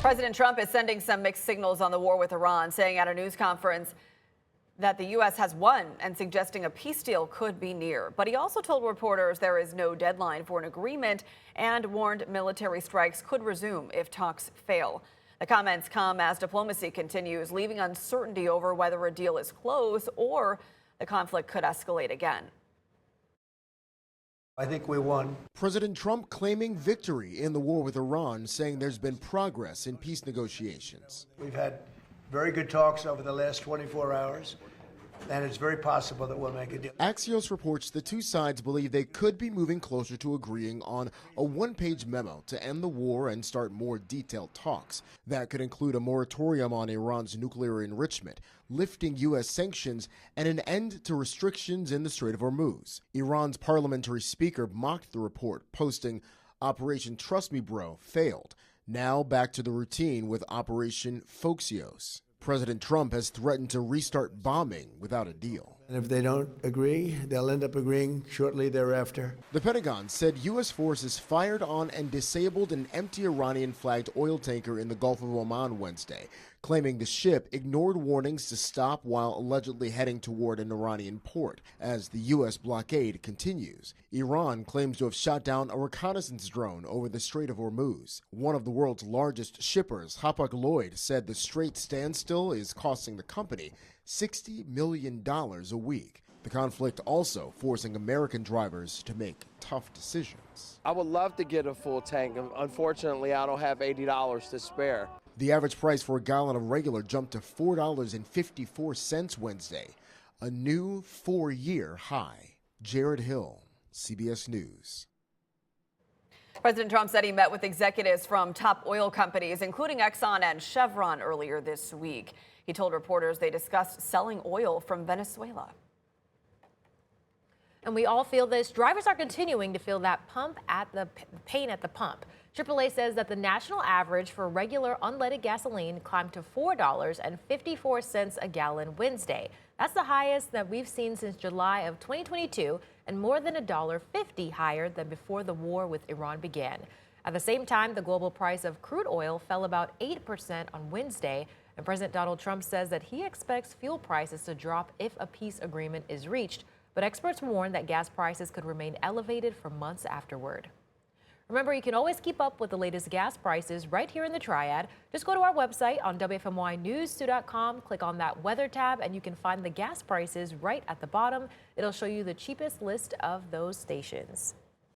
President Trump is sending some mixed signals on the war with Iran, saying at a news conference that the U.S. has won and suggesting a peace deal could be near. But he also told reporters there is no deadline for an agreement and warned military strikes could resume if talks fail. The comments come as diplomacy continues, leaving uncertainty over whether a deal is close or the conflict could escalate again. I think we won. President Trump claiming victory in the war with Iran, saying there's been progress in peace negotiations. We've had very good talks over the last 24 hours, and it's very possible that we'll make a deal. Axios reports the two sides believe they could be moving closer to agreeing on a one-page memo to end the war and start more detailed talks. That could include a moratorium on Iran's nuclear enrichment, lifting U.S. sanctions, and an end to restrictions in the Strait of Hormuz. Iran's parliamentary speaker mocked the report, posting, "Operation Trust Me Bro failed. Now back to the routine with Operation Foxios." President Trump has threatened to restart bombing without a deal. And if they don't agree, they'll end up agreeing shortly thereafter. The Pentagon said U.S. forces fired on and disabled an empty Iranian-flagged oil tanker in the Gulf of Oman Wednesday, claiming the ship ignored warnings to stop while allegedly heading toward an Iranian port. As the U.S. blockade continues, Iran claims to have shot down a reconnaissance drone over the Strait of Hormuz. One of the world's largest shippers, Hapag-Lloyd, said the strait standstill is costing the company $60 million a week. The conflict also forcing American drivers to make tough decisions. I would love to get a full tank. Unfortunately, I don't have $80 to spare. The average price for a gallon of regular jumped to $4.54 Wednesday, a new 4-year high. Jared Hill, CBS News. President Trump said he met with executives from top oil companies, including Exxon and Chevron, earlier this week. He told reporters they discussed selling oil from Venezuela. And we all feel this. Drivers are continuing to feel that pain at the pump. AAA says that the national average for regular unleaded gasoline climbed to $4.54 a gallon Wednesday. That's the highest that we've seen since July of 2022 and more than $1.50 higher than before the war with Iran began. At the same time, the global price of crude oil fell about 8% on Wednesday. And President Donald Trump says that he expects fuel prices to drop if a peace agreement is reached. But experts warn that gas prices could remain elevated for months afterward. Remember, you can always keep up with the latest gas prices right here in the Triad. Just go to our website on WFMYnews2.com, click on that weather tab, and you can find the gas prices right at the bottom. It'll show you the cheapest list of those stations.